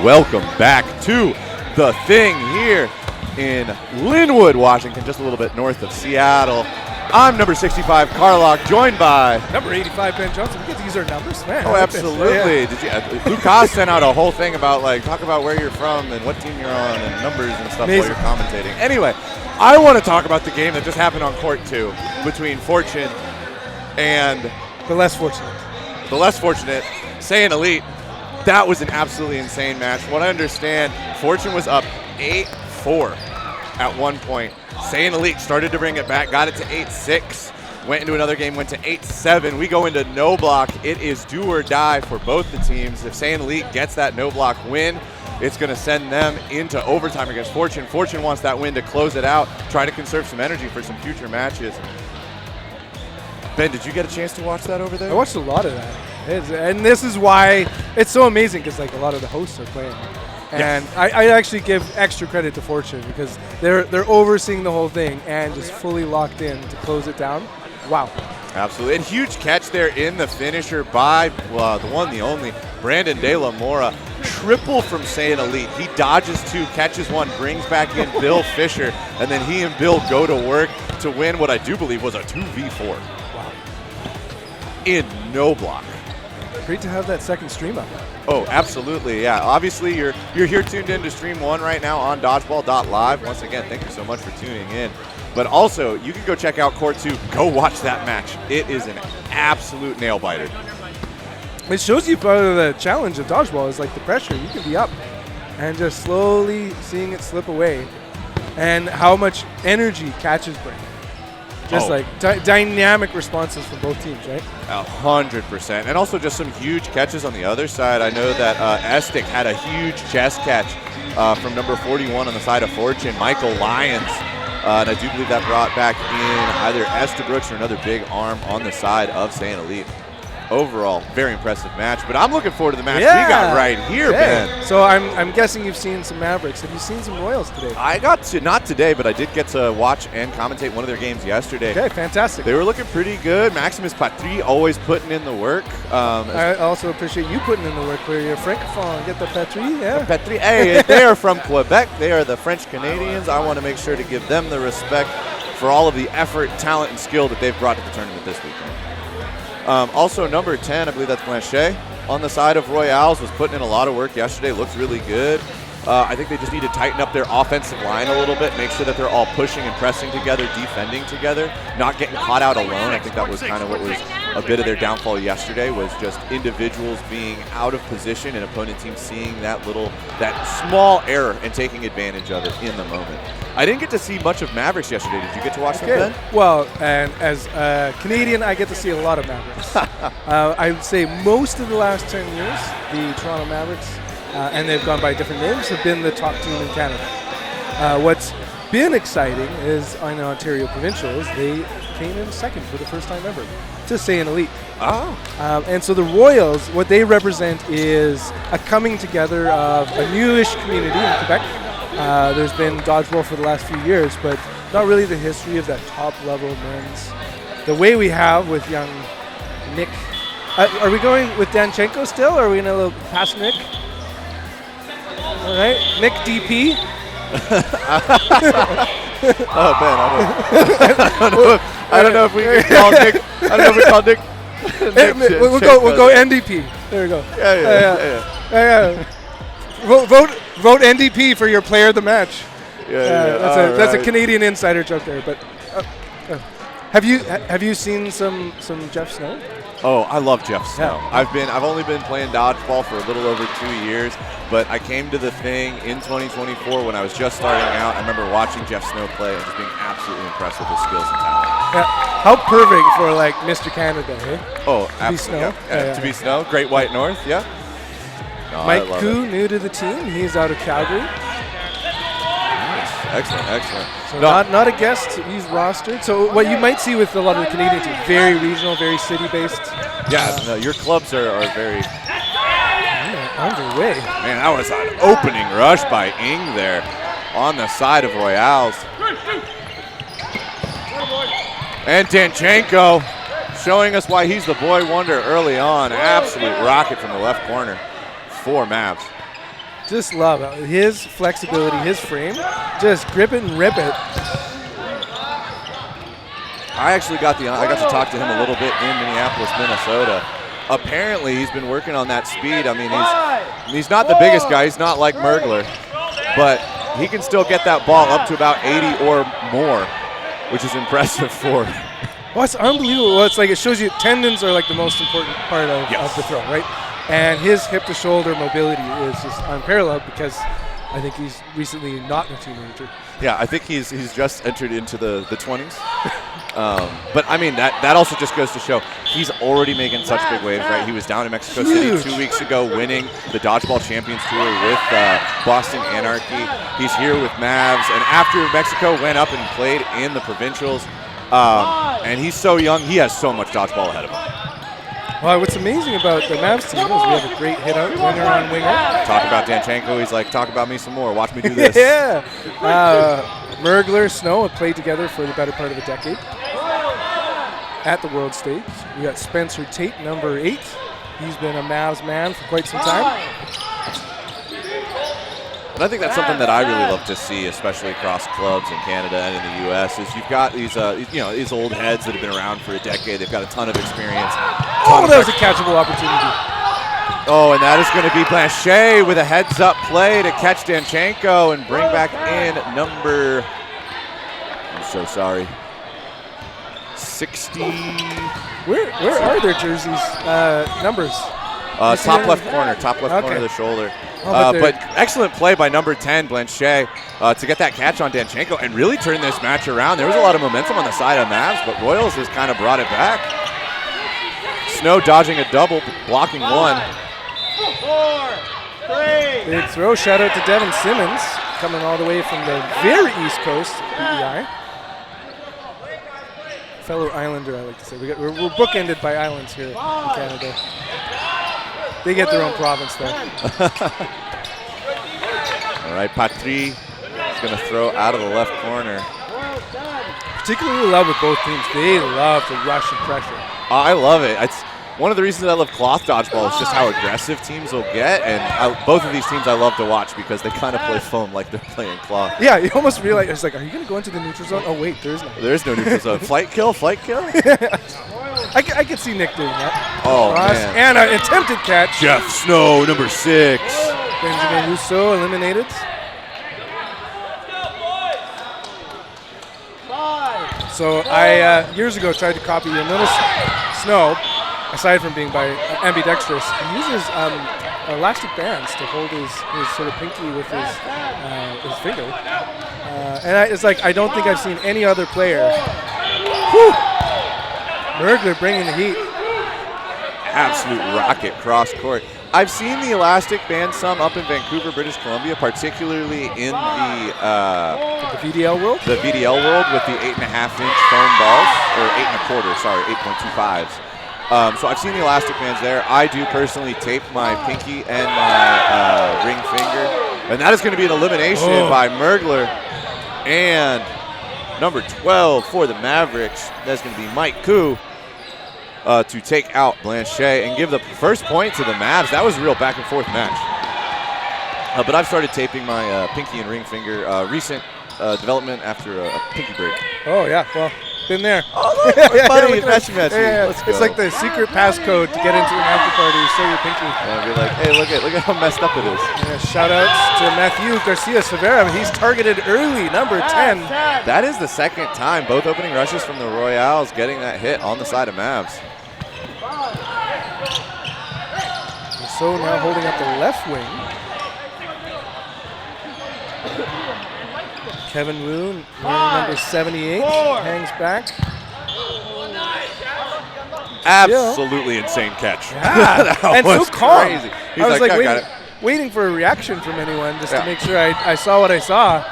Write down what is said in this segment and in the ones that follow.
Welcome back to the thing here in Linwood, Washington, just a little bit north of Seattle. I'm number 65, Carlock, joined by number 85, Ben Johnson. We get to use our numbers, man. Oh, absolutely. Did you? Lucas sent out a whole thing about talk about where you're from and what team you're on and numbers and stuff while you're commentating. Anyway, I want to talk about the game that just happened on court 2 between Fortune and the less fortunate. The less fortunate, Saiyan Elite. That was an absolutely insane match. From what I understand, Fortune was up 8-4 at one point. Saiyan Elite started to bring it back, got it to 8-6, went into another game, went to 8-7. We go into no block. It is do or die for both the teams. If Saiyan Elite gets that no block win, it's going to send them into overtime against Fortune. Fortune wants that win to close it out, try to conserve some energy for some future matches. Ben, did you get a chance to watch that over there? I watched a lot of that. And this is why it's so amazing, because a lot of the hosts are playing. And yes. I actually give extra credit to Fortune because they're overseeing the whole thing and just fully locked in to close it down. Wow. Absolutely. And huge catch there in the finisher by the one, the only, Brandon De La Mora. Triple from Saiyan Elite. He dodges 2, catches 1, brings back in Bill Fisher, and then he and Bill go to work to win what I do believe was a 2v4. Wow. In no block. Great to have that second stream up. Oh, absolutely, yeah. Obviously, you're here tuned in to Stream 1 right now on dodgeball.live. Once again, thank you so much for tuning in. But also, you can go check out Court 2. Go watch that match. It is an absolute nail-biter. It shows you part of the challenge of dodgeball is the pressure. You can be up and just slowly seeing it slip away and how much energy catches bring. Just dynamic responses from both teams, right? 100%. And also just some huge catches on the other side. I know that Estic had a huge chest catch from number 41 on the side of Fortune, Michael Lyons. And I do believe that brought back in either Estabrooks or another big arm on the side of Saiyan Elite. Overall, very impressive match. But I'm looking forward to the match we got right here, Ben. So I'm guessing you've seen some Mavericks. Have you seen some Royals today? I got to, not today, but I did get to watch and commentate one of their games yesterday. Okay, fantastic. They were looking pretty good. Maximus Patry always putting in the work. I also appreciate you putting in the work where you're Francophone. Get the Patry, yeah. The Patry. Hey, they are from Quebec. They are the French Canadians. I want to make sure to give them the respect for all of the effort, talent, and skill that they've brought to the tournament this weekend. Also, number 10, I believe that's Blanchet, on the side of Royales, was putting in a lot of work yesterday. Looks really good. I think they just need to tighten up their offensive line a little bit, make sure that they're all pushing and pressing together, defending together, not getting caught out alone. I think that was kind of what was a bit of their downfall yesterday, was just individuals being out of position and opponent teams seeing that small error and taking advantage of it in the moment. I didn't get to see much of Mavericks yesterday. Did you get to watch them then? Well, and as a Canadian, I get to see a lot of Mavericks. I would say most of the last 10 years, the Toronto Mavericks, and they've gone by different names, have been the top team in Canada. What's been exciting is on the Ontario Provincials, they came in second for the first time ever to Saiyan Elite. Oh. And so the Royals, what they represent is a coming together of a newish community in Quebec. There's been dodgeball for the last few years, but not really the history of that top-level men's. The way we have with young Nick. Are we going with Danchenko still, or are we going to pass Nick? All right, Nick DP. Oh, Ben, I don't know if we can call Nick. I don't know if we call Nick. We'll go NDP. There we go. Yeah. Vote NDP for your player of the match. That's a Canadian insider joke there. But have you seen some Jeff Snow? Oh, I love Jeff Snow. Yeah. I've only been playing dodgeball for a little over 2 years, but I came to the thing in 2024 when I was just starting out. I remember watching Jeff Snow play and just being absolutely impressed with his skills and talent. Yeah. How perfect for Mr. Canada, eh? Oh, absolutely. To be Snow, Great White North, yeah. No, Mike Koo, new to the team. He's out of Calgary. Nice. Excellent. So not a guest. He's rostered. So what you might see with a lot of the Canadian teams, very regional, very city-based. Yeah, your clubs are very... Underway. Man, that was an opening rush by Ing there on the side of Royales. And Danchenko showing us why he's the boy wonder early on. Absolute rocket from the left corner for Mavs. Just love it. His flexibility, his frame. Just grip it and rip it. I actually got to talk to him a little bit in Minneapolis, Minnesota. Apparently, he's been working on that speed. I mean, he's not the biggest guy. He's not like Mergler, but he can still get that ball up to about 80 or more, which is impressive for. Well, it's unbelievable. Well, it's like it shows you tendons are like the most important part of the throw, right? And his hip-to-shoulder mobility is just unparalleled because I think he's recently not in a teenager. Yeah, I think he's just entered into the 20s. But, I mean, that also just goes to show he's already making such big waves, right? He was down in Mexico City 2 weeks ago winning the Dodgeball Champions Tour with Boston Anarchy. He's here with Mavs. And after Mexico went up and played in the provincials, and he's so young, he has so much dodgeball ahead of him. Well, what's amazing about the Mavs team is we have a great hit-out winger on winger. Talk about Danchenko. He's like, talk about me some more. Watch me do this. Yeah. Mergler, Snow have played together for the better part of a decade at the world stage. We got Spencer Tate, number 8. He's been a Mavs man for quite some time. And I think that's something that I really love to see, especially across clubs in Canada and in the U.S., is you've got these, these old heads that have been around for a decade. They've got a ton of experience. Oh, that was a catchable opportunity. Oh, and that is going to be Blanchet with a heads-up play to catch Danchenko and bring back in number, I'm so sorry, 60. Where are their jerseys numbers? Top left corner of the shoulder. But excellent play by number 10, Blanchet, to get that catch on Danchenko and really turn this match around. There was a lot of momentum on the side of Mavs, but Royals has kind of brought it back. Snow dodging a double, blocking one. 4, 3. Big throw. Shout out to Devin Simmons, coming all the way from the very East Coast of PEI. Fellow Islander, I like to say. We're bookended by islands here in Canada. They get their own province, though. All right, Patry is going to throw out of the left corner. Particularly love with both teams. They love to rush and pressure. I love it. It's one of the reasons I love cloth dodgeball is just how aggressive teams will get. And both of these teams I love to watch because they kind of play foam like they're playing cloth. Yeah, you almost realize, it's like, are you going to go into the neutral zone? Oh, wait, there's no. There's no neutral zone. Flight kill? I could see Nick doing that. Oh, man. And an attempted catch. Jeff Snow, number 6. Benjamin Rousseau eliminated. So I, years ago, tried to copy and notice Snow, aside from being ambidextrous, he uses elastic bands to hold his sort of pinky with his finger. And it's like, I don't think I've seen any other player. Whew! Mergler bringing the heat. Absolute rocket cross court. I've seen the elastic band some up in Vancouver, British Columbia, particularly in the VDL world? The VDL world with the 8.5-inch foam balls, or 8.25s. So I've seen the elastic bands there. I do personally tape my pinky and my ring finger. And that is going to be an elimination by Mergler. And number 12 for the Mavericks, that's going to be Mike Koo. To take out Blanchet and give the first point to the Mavs. That was a real back and forth match. But I've started taping my pinky and ring finger. Recent development after a pinky break. Oh, yeah. Well, been there. Oh, look, buddy, matchy. It's like the secret passcode to get into an after party. Show your pinky. And be like, hey, look at how messed up it is. Yeah, shout outs to Matthew Garcia Severa. He's targeted early, number 10. That is the second time both opening rushes from the Royals getting that hit on the side of Mavs. So now holding up the left wing. Kevin Woon, number 78, hangs back. Absolutely insane catch. Yeah. And so calm. Crazy. I was like waiting for a reaction from anyone just to make sure I saw what I saw.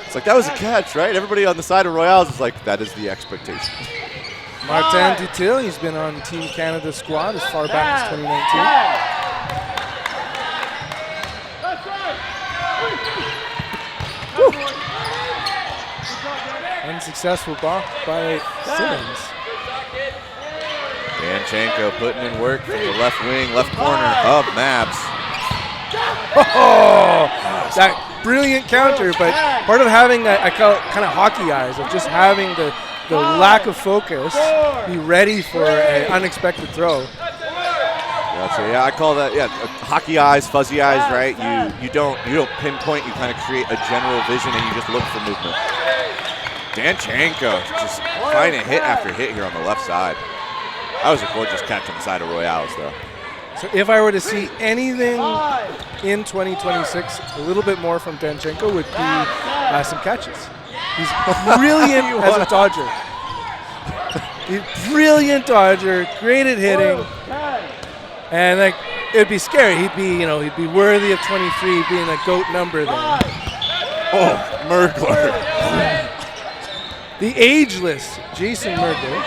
It's like, that was a catch, right? Everybody on the side of Royals is like, that is the expectation. Martin Dutil, he's been on Team Canada squad as far back as 2019. Unsuccessful block by Simmons. Danchenko putting in work from the left wing, left corner of Mavs. Oh, that brilliant counter, but part of having that, I call it kind of hockey eyes, of just having the lack of focus, be ready for an unexpected throw. Gotcha. Yeah, I call that hockey eyes, fuzzy eyes, right? You don't pinpoint, you kind of create a general vision and you just look for movement. Danchenko just finding hit after hit here on the left side. That was a gorgeous catch on the side of Royales, though. So if I were to see anything in 2026, a little bit more from Danchenko would be some catches. He's brilliant as a dodger. He's brilliant dodger, great at hitting, and like it'd be scary. He'd be worthy of 23, being a GOAT number there. Oh, Mergler. The ageless Jason Mergler.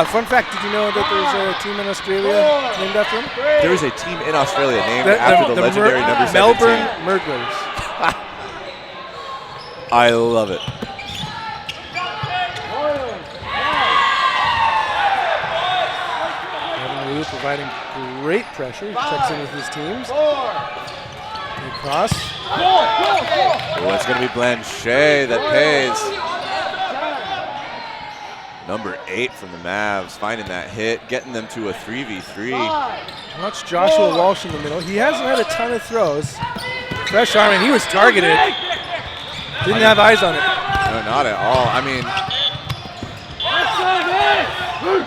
Fun fact, did you know that there's a team in Australia named after him? There is a team in Australia named after the legendary number 17. Melbourne Merglers. I love it. Evan Liu providing great pressure. He checks in with his teams. Across. Oh, it's going to be Blanchet that pays. Number 8 from the Mavs, finding that hit, getting them to a 3v3. Watch Joshua Walsh in the middle. He hasn't had a ton of throws. Fresh arm, and he was targeted. Didn't have eyes on it. No, not at all. I mean,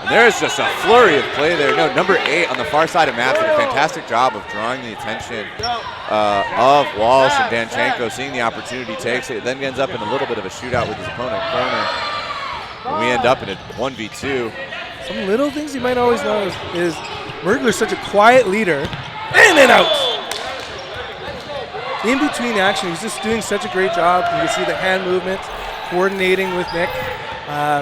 there's just a flurry of play there. No, number 8 on the far side of Mavs did a fantastic job of drawing the attention of Walsh and Danchenko, seeing the opportunity, takes it, then ends up in a little bit of a shootout with his opponent corner. And we end up in a 1v2. Some little things you might always know is Mergler's such a quiet leader. In and out. In between action, he's just doing such a great job. You can see the hand movement, coordinating with Nick,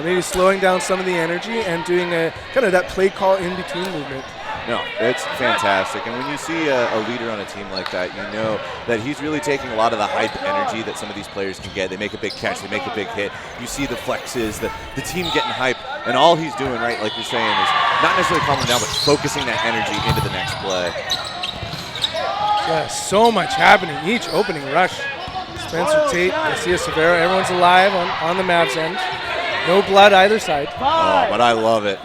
maybe slowing down some of the energy and doing a kind of that play call in between movement. No, it's fantastic. And when you see a leader on a team like that, you know that he's really taking a lot of the hype energy that some of these players can get. They make a big catch, they make a big hit. You see the flexes, the team getting hype, and all he's doing, right, like you're saying, is not necessarily calming down, but focusing that energy into the next play. Yeah, so much happening each opening rush. Spencer Tate, Garcia Severo, everyone's alive on the Mavs end. No blood either side. Oh, but I love it.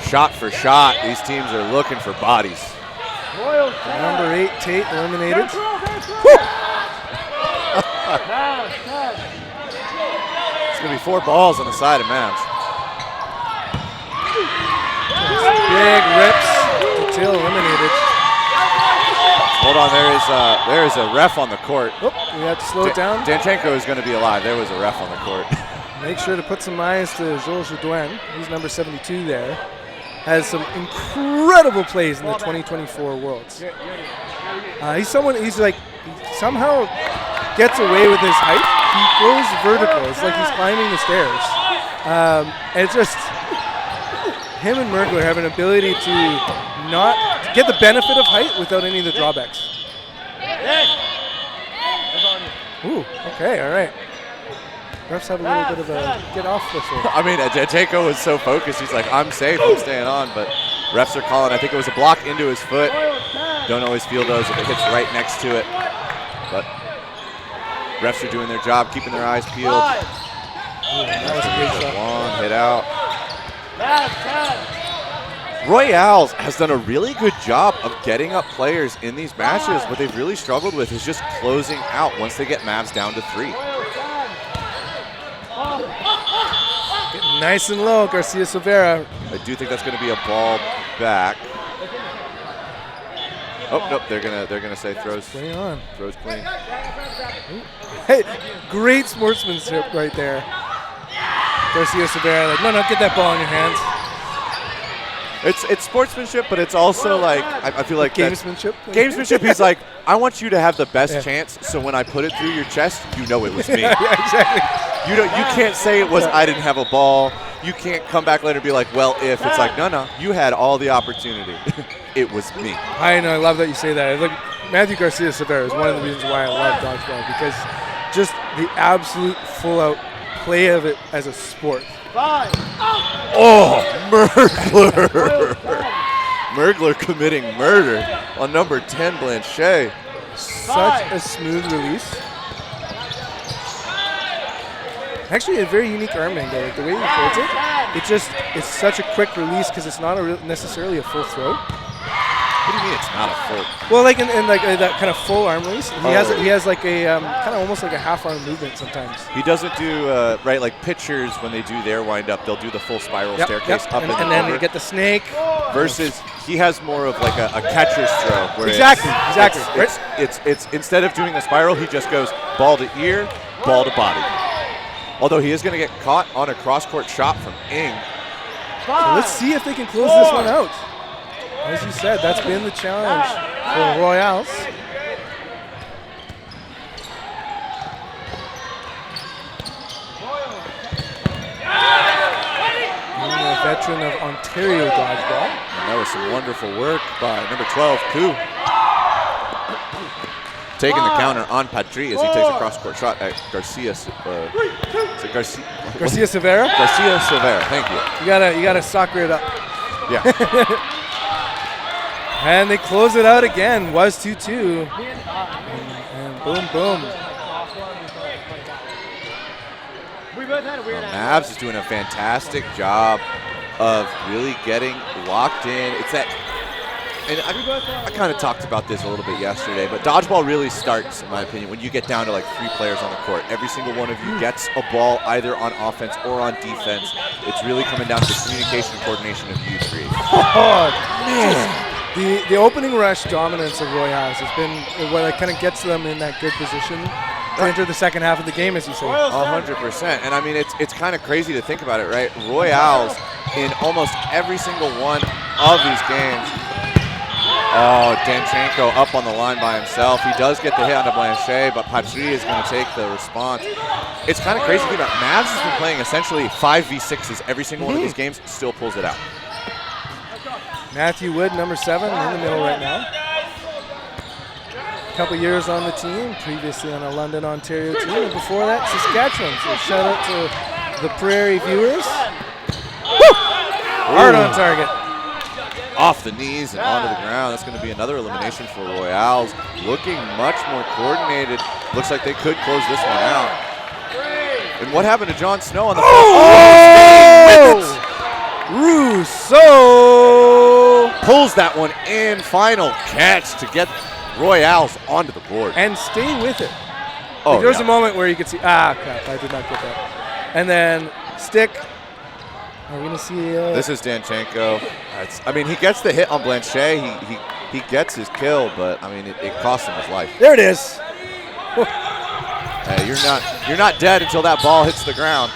Shot for shot, these teams are looking for bodies. Number 8, Tate, eliminated. It's going to be 4 balls on the side of Mavs. Big rips. Till eliminated. Hold on, there is a ref on the court. Oh, we have to slow it down. Danchenko is going to be alive. There was a ref on the court. Make sure to put some eyes to Joel Jodoin. He's number 72 there. Has some incredible plays in the 2024 Worlds. He somehow gets away with his height. He goes vertical. It's like he's climbing the stairs. And it's just him and Mergler have an ability to not get the benefit of height without any of the drawbacks. Ooh, okay, all right. Refs have a little bit of a get off whistle. I mean, Danchenko was so focused. He's like, I'm safe, I'm staying on. But refs are calling. I think it was a block into his foot. Don't always feel those if it hits right next to it. But refs are doing their job, keeping their eyes peeled. That was a great shot. Long hit out. Royales has done a really good job of getting up players in these matches. What they've really struggled with is just closing out once they get Mavs down to 3. Getting nice and low, Garcia Silvera. I do think that's going to be a ball back. Oh nope, they're gonna say throws. Play on. Throws clean. Hey, great sportsmanship right there. Garcia Silvera, like, no, get that ball in your hands. It's sportsmanship, but it's also like I feel like Gamesmanship. Gamesmanship. He's like, I want you to have the best chance, so when I put it through your chest, you know it was me. Yeah, exactly. You can't say it was I didn't have a ball. You can't come back later and be like, well, if. It's like, no, you had all the opportunity. It was me. I know, I love that you say that. Like, Matthew Garcia Silvera is one of the reasons why I love dodgeball, because just the absolute full-out play of it as a sport. Oh, Mergler. Mergler committing murder on number 10, Blanchet. Such a smooth release. Actually, a very unique arm angle. Like the way he holds it, it's such a quick release because it's not necessarily a full throw. What do you mean it's not a full? Well, like in like that kind of full arm release, he has like a kind of almost like a half arm movement sometimes. He doesn't do right, like pitchers when they do their wind up, they'll do the full spiral staircase up and then over. you get the snake. Versus he has more of like a catcher's throw. Where exactly. It's instead of doing the spiral, he just goes ball to ear, ball to body. Although he is going to get caught on a cross-court shot from Ing. So let's see if they can close this one out. As you said, that's been the challenge for Royals. Being a veteran of Ontario dodgeball. And that was some wonderful work by number 12, Koo. Taking the counter on Patry as he takes a cross-court shot at Garcia. Garcia Severa? Garcia Severa, thank you. You gotta soccer it up. Yeah. And they close it out again. Was 2-2. And boom, boom. Mavs is doing a fantastic job of really getting locked in. It's that, and I kind of talked about this a little bit yesterday, but dodgeball really starts, in my opinion, when you get down to like 3 players on the court. Every single one of you gets a ball either on offense or on defense. It's really coming down to the communication and coordination of you three. Oh, man. The opening rush dominance of Royals has been what kind of gets them in that good position to enter the second half of the game, as you say. 100%. And I mean, it's kind of crazy to think about it, right? Royals in almost every single one of these games. Oh, Danchenko up on the line by himself. He does get the hit onto Blanchet, but Patry is going to take the response. It's kind of crazy to think about. Mavs has been playing essentially 5v6s every single one of these games, still pulls it out. Matthew Wood, number 7, in the middle right now. A couple years on the team, previously on a London, Ontario team, and before that, Saskatchewan. So shout out to the Prairie viewers. Woo! Hard on target. Off the knees and onto the ground. That's going to be another elimination for Royals. Looking much more coordinated. Looks like they could close this one out. And what happened to Jon Snow on the Rousseau pulls that one in. Final catch to get Royals onto the board. And stay with it. Oh, there was a moment where you could see, crap, I did not get that. And then stick. Are we going to see? This is Danchenko. I mean, he gets the hit on Blanchet. He gets his kill, but I mean, it cost him his life. There it is. Hey, you're not dead until that ball hits the ground.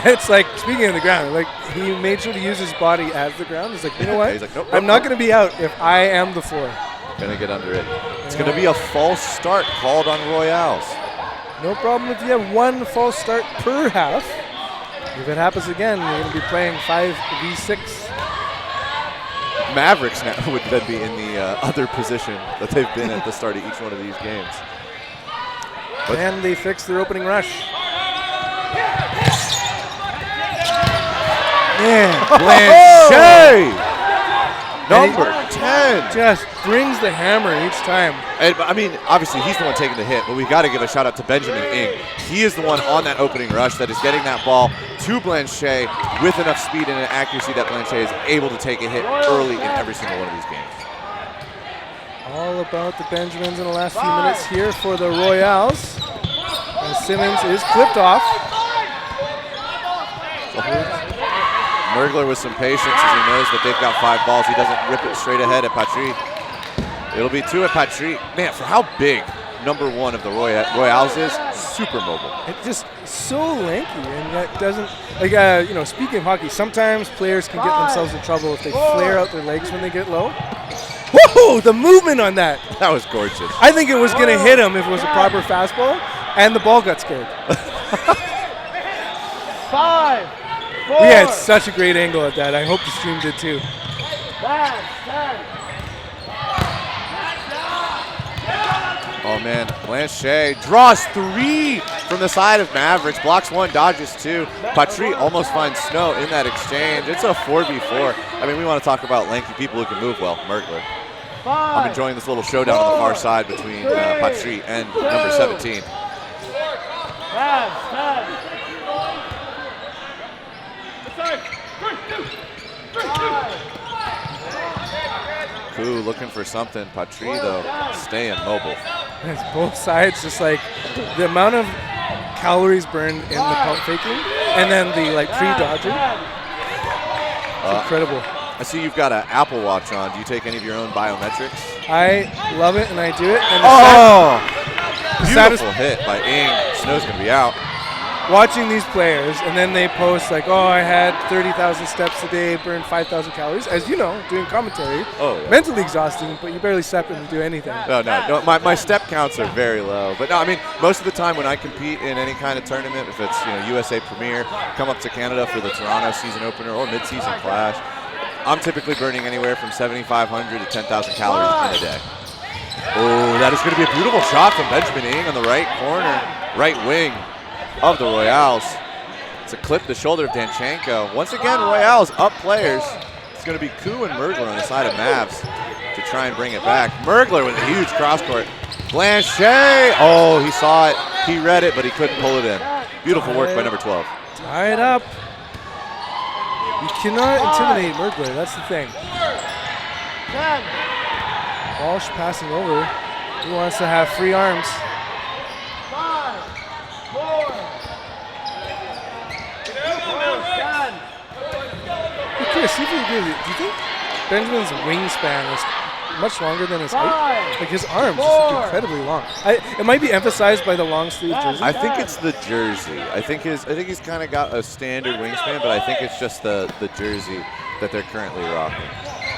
It's like, speaking of the ground, like he made sure to use his body as the ground. He's like, you know what? He's like, nope, I'm not going to be out if I am the floor. Going to get under it. It's going to be a false start called on Royals. No problem if you have 1 false start per half. If it happens again, you're going to be playing 5v6. Mavericks now would then be in the other position that they've been at the start of each one of these games. But and they fixed their opening rush. Man, Blanchet, number 10. Just brings the hammer each time. And, I mean, obviously he's the one taking the hit, but we've got to give a shout out to Benjamin Ing. He is the one on that opening rush that is getting that ball to Blanchet with enough speed and accuracy that Blanchet is able to take a hit early in every single one of these games. All about the Benjamins in the last few minutes here for the Royals. And Simmons is clipped off. Mergler with some patience as he knows that they've got 5 balls. He doesn't rip it straight ahead at Patry. It'll be 2 at Patry. Man, for how big number 1 of the Royals is, super mobile. It's just so lanky, and that doesn't, like, you know, speaking of hockey, sometimes players can get themselves in trouble if they flare out their legs when they get low. Whoa, the movement on that. That was gorgeous. I think it was going to hit him if it was a proper fastball, and the ball got scared. 5, 4. We had such a great angle at that. I hope the stream did too. Oh, man. Blanchet draws 3 from the side of Mavericks. Blocks 1, dodges 2. Patry almost finds Snow in that exchange. It's a 4v4. I mean, we want to talk about lanky people who can move well. Mergler. I'm enjoying this little showdown on the far side between Patry and number 17. Koo looking for something. Patry, though, staying mobile. It's both sides, just like the amount of calories burned in the pump faking and then the like pre-dodging. Incredible. I see you've got an Apple Watch on. Do you take any of your own biometrics? I love it and I do it. And beautiful hit by Ing. Snow's going to be out. Watching these players, and then they post like, oh, I had 30,000 steps a day, burned 5,000 calories. As you know, doing commentary, mentally exhausting, but you barely step and do anything. No. My step counts are very low. But no, I mean, most of the time when I compete in any kind of tournament, if it's USA Premier, come up to Canada for the Toronto season opener or mid-season clash, I'm typically burning anywhere from 7,500 to 10,000 calories in a day. Oh, that is going to be a beautiful shot from Benjamin Ing on the right corner, right wing of the Royals. It's a clip to the shoulder of Danchenko. Once again, Royals up players. It's going to be Koo and Mergler on the side of Mavs to try and bring it back. Mergler with a huge cross court. Blanchet, oh, he saw it. He read it, but he couldn't pull it in. Beautiful work by number 12. Tie it up. You cannot intimidate Mergler, that's the thing. Walsh passing over. He wants to have free arms. See if you agree with it. Do you think Benjamin's wingspan is much longer than his height? Like his arms just look incredibly long. It might be emphasized by the long sleeve jersey. I think it's the jersey. I think he's kind of got a standard wingspan, but I think it's just the jersey that they're currently rocking.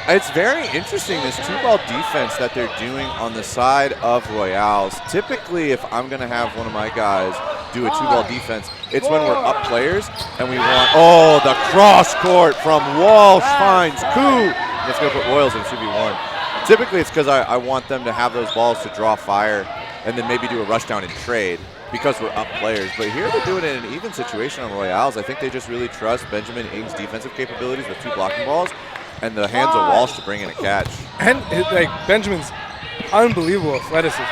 It's very interesting, this two-ball defense that they're doing on the side of Royals. Typically, if I'm going to have one of my guys do a two-ball defense, it's when we're up players and we want, oh, the cross court from Walsh finds Koo. Let's go put Royals in 2v1. Typically, it's because I want them to have those balls to draw fire and then maybe do a rush down and trade because we're up players. But here they're doing it in an even situation on Royals. I think they just really trust Benjamin Ing's defensive capabilities with 2 blocking balls and the hands of Walsh to bring in a catch. And like Benjamin's unbelievable athleticism,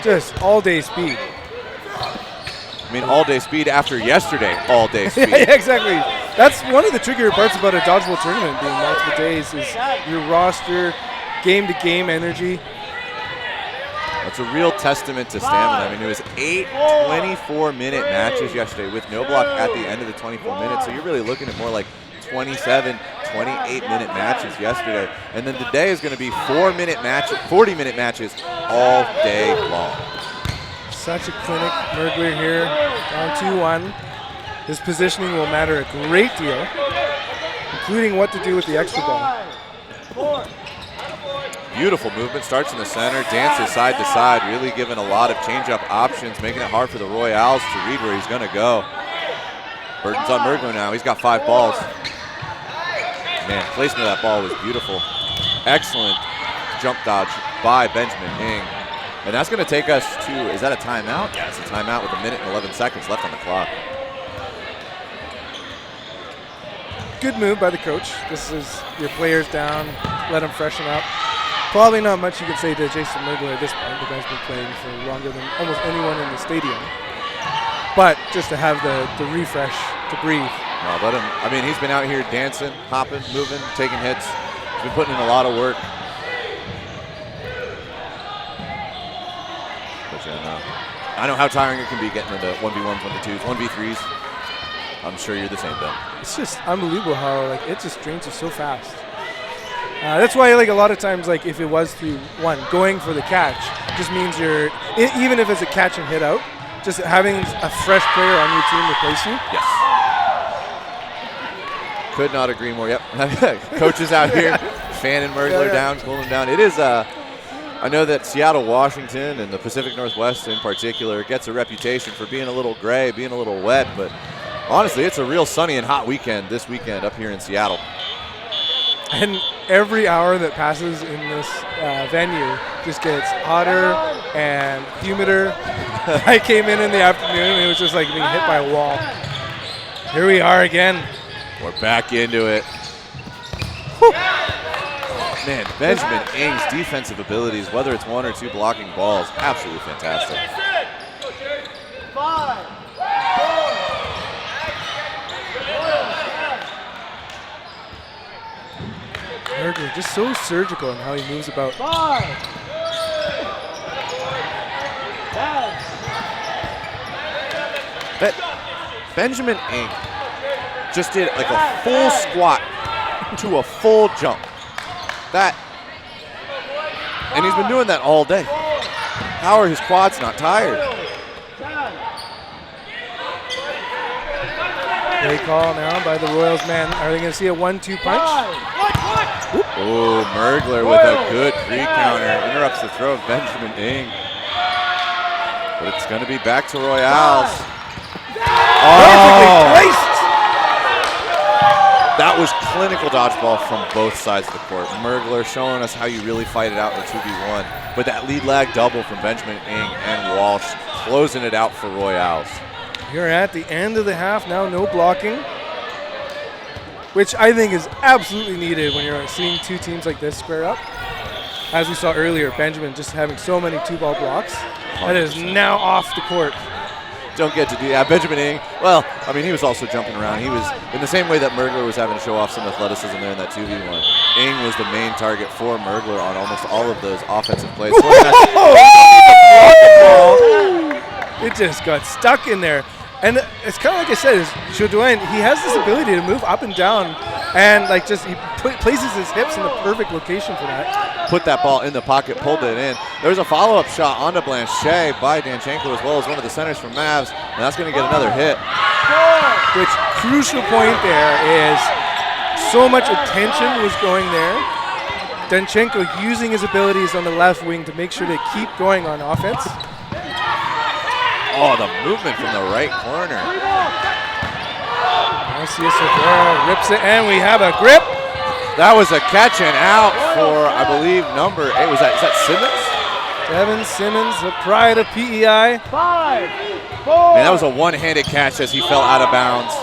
just all-day speed. I mean, all-day speed after yesterday, all-day speed. Yeah, exactly. That's one of the trickier parts about a dodgeball tournament being multiple days is your roster, game-to-game energy. That's a real testament to stamina. I mean, it was 8 24-minute matches yesterday with no block at the end of the 24 minutes, so you're really looking at more like 27, 28-minute matches yesterday. And then today is going to be 40-minute matches all day long. Such a clinic. Mergler here, down 2-1. His positioning will matter a great deal, including what to do with the extra ball. Beautiful movement, starts in the center, dances side to side, really giving a lot of change-up options, making it hard for the Royals to read where he's going to go. Burton's on Mergler now. He's got 5 balls. Man, placement of that ball was beautiful. Excellent jump dodge by Benjamin Ing. And that's going to take us to, is that a timeout? Yeah, it's a timeout with 1 minute and 11 seconds left on the clock. Good move by the coach. This is your players down, let them freshen up. Probably not much you can say to Jason Mergler at this point. The guy's been playing for longer than almost anyone in the stadium. But just to have the refresh to breathe. No, let him, I mean, he's been out here dancing, hopping, moving, taking hits. He's been putting in a lot of work. But yeah, no. I know how tiring it can be getting into 1v1s, 1v2s, 1v3s. I'm sure you're the same, Ben. It's just unbelievable how like it just drains you so fast. That's why like a lot of times like if it was 3-1, going for the catch just means you're, even if it's a catch and hit out, just having a fresh player on your team replace you. Yes. Could not agree more. Yep. Coaches out here fanning Mergler down, cooling him down. It is, I know that Seattle, Washington, and the Pacific Northwest in particular gets a reputation for being a little gray, being a little wet, but honestly, it's a real sunny and hot weekend this weekend up here in Seattle. And every hour that passes in this venue just gets hotter and humider. I came in the afternoon and it was just like being hit by a wall. Here we are again. We're back into it. Whew. Man, Benjamin Ng's defensive abilities, whether it's 1 or 2 blocking balls, absolutely fantastic. 5, 4. Merger, just so surgical in how he moves about. 5, 10. Benjamin Ng just did like a full squat to a full jump. And he's been doing that all day. How are his quads not tired? They call now by the Royals man. Are they going to see a 1-2 punch? Oh, Mergler with a good pre-counter. Interrupts the throw of Benjamin Ng. But it's going to be back to Royals. Perfectly placed. That was clinical dodgeball from both sides of the court. Mergler showing us how you really fight it out in a 2v1. But that lead lag double from Benjamin Ng and Walsh closing it out for Royals. You're at the end of the half now, no blocking, which I think is absolutely needed when you're seeing two teams like this square up. As we saw earlier, Benjamin just having so many 2-ball blocks. That is now off the court. Don't get to do that. Benjamin Ng, well, I mean, he was also jumping around. He was, in the same way that Mergler was having to show off some athleticism there in that 2v1, Ng was the main target for Mergler on almost all of those offensive plays. It just got stuck in there. And it's kind of like I said, Jodoin, he has this ability to move up and down and like just he places his hips in the perfect location for that. Put that ball in the pocket, pulled it in. There's a follow-up shot onto Blanchet by Danchenko as well as one of the centers from Mavs, and that's going to get another hit. Which crucial point there is so much attention was going there. Danchenko using his abilities on the left wing to make sure to keep going on offense. Oh, the movement from the right corner. Garcia rips it, and we have a grip. That was a catch and out for, I believe, number 8. Is that Simmons? Devin Simmons, the pride of PEI. 5, 4. Man, that was a one-handed catch as he fell out of bounds.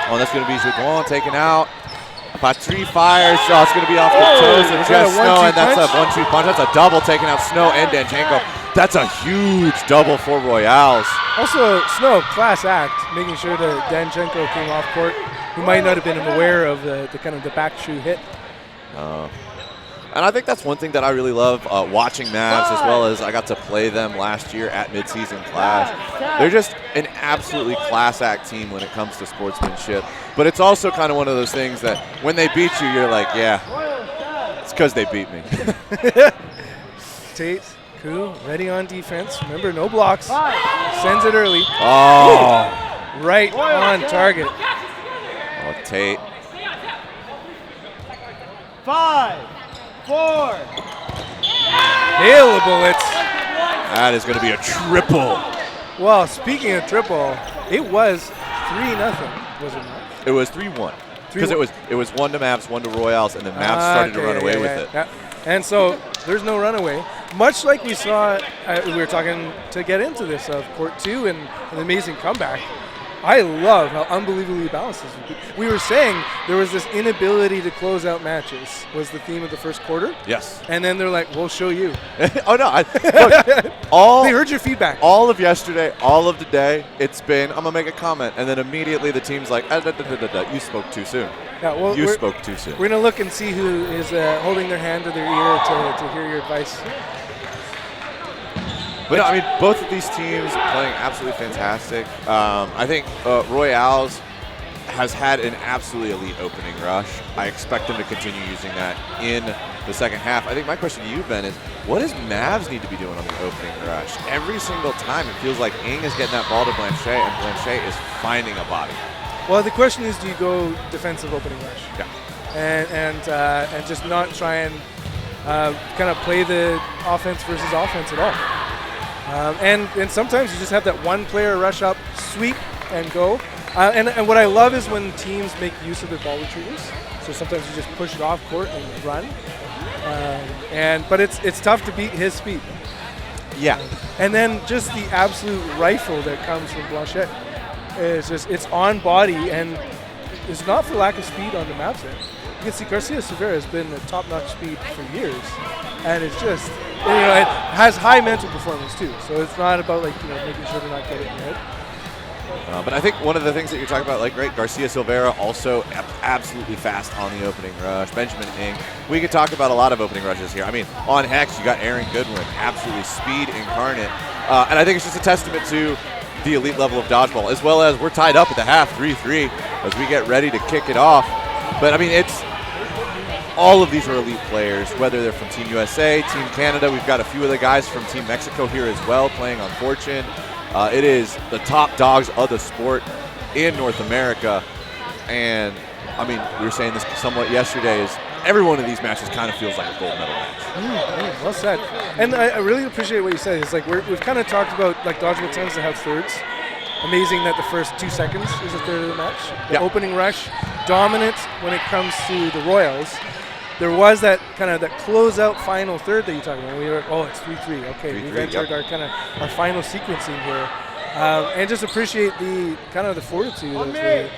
Oh, that's going to be Joudon taken out. Patry fires. Oh, it's going to be off the toes of Jeff Snow, and that's a 1-2 punch. That's a double taking out Snow and Danchenko. That's a huge double for Royals. Also, Snow, class act, making sure that Danchenko came off court, who might not have been aware of the kind of the back shoe hit. And I think that's one thing that I really love watching Mavs, as well as I got to play them last year at midseason class. They're just an absolutely class act team when it comes to sportsmanship. But it's also kind of one of those things that when they beat you, you're like, yeah, it's because they beat me. Tate, Koo, ready on defense. Remember, no blocks. Sends it early. Oh. Right on target. Oh, Tate. 5, 4. Hail the bullets. That is going to be a triple. Well, speaking of triple, it was 3-0, was it not? It was 3-1. Because it was 1 to Mavs, 1 to Royals, and then Mavs started to run away with it. Yeah. And so there's no runaway. Much like we saw, we were talking to get into this of Court 2 and an amazing comeback. I love how unbelievably balanced this is. We were saying there was this inability to close out matches was the theme of the first quarter. Yes. And then they're like, we'll show you. Oh, no. Look, they heard your feedback. All of yesterday, all of today, it's been, I'm going to make a comment. And then immediately the team's like, you spoke too soon. Yeah, well, you spoke too soon. We're going to look and see who is holding their hand to their ear to hear your advice. But no, I mean, both of these teams playing absolutely fantastic. I think Royals has had an absolutely elite opening rush. I expect them to continue using that in the second half. I think my question to you, Ben, is what does Mavs need to be doing on the opening rush? Every single time it feels like Ng is getting that ball to Blanchet, and Blanchet is finding a body. Well, the question is, do you go defensive opening rush? Yeah. And just not try and kind of play the offense versus offense at all. And sometimes you just have that one player rush up, sweep, and go. And what I love is when teams make use of their ball retrievers. So sometimes you just push it off court and run. But it's tough to beat his speed. Yeah. And then just the absolute rifle that comes from Blanchette. It's on body, and it's not for lack of speed on the Mavs end. You can see Garcia Silveira has been a top-notch speed for years, and it's just, it has high mental performance too. So it's not about making sure to not get it in your head. But I think one of the things that you're talking about, like, right, Garcia Silveira also absolutely fast on the opening rush. Benjamin Ing. We could talk about a lot of opening rushes here. I mean, on Hex, you got Aaron Goodwin, absolutely speed incarnate. And I think it's just a testament to the elite level of dodgeball, as well as we're tied up at the half, 3-3, as we get ready to kick it off. But, I mean, it's all of these are elite players, whether they're from Team USA, Team Canada. We've got a few of the guys from Team Mexico here as well playing on Fortune. It is the top dogs of the sport in North America. And, I mean, we were saying this somewhat yesterday, is every one of these matches kind of feels like a gold medal match. Well said. And I really appreciate what you said. It's like we've kind of talked about, like, dodgeball tends to have thirds. Amazing that the first 2 seconds is a third of the match. The opening rush, dominant when it comes to the Royals. There was that kind of that closeout final third that you talked about. We were, it's 3-3. Okay, we've entered our final sequencing here. And just appreciate the kind of the fortitude of the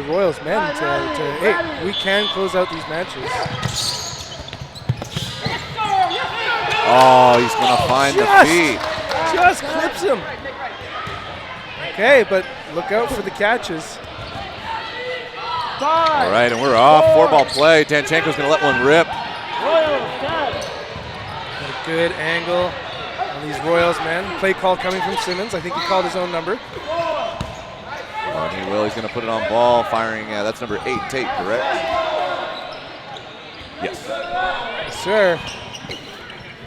Royals men to hey, we can close out these matches. Oh, he's going to find the feet. Just clips him. Okay, but look out for the catches. All right, and we're off. 4-ball play. Danchenko's going to let one rip. A good angle on these Royals, man. Play call coming from Simmons. I think he called his own number. Oh, he will. He's going to put it on ball, firing. That's number 8, Tate, correct? Yes. Yes, sir.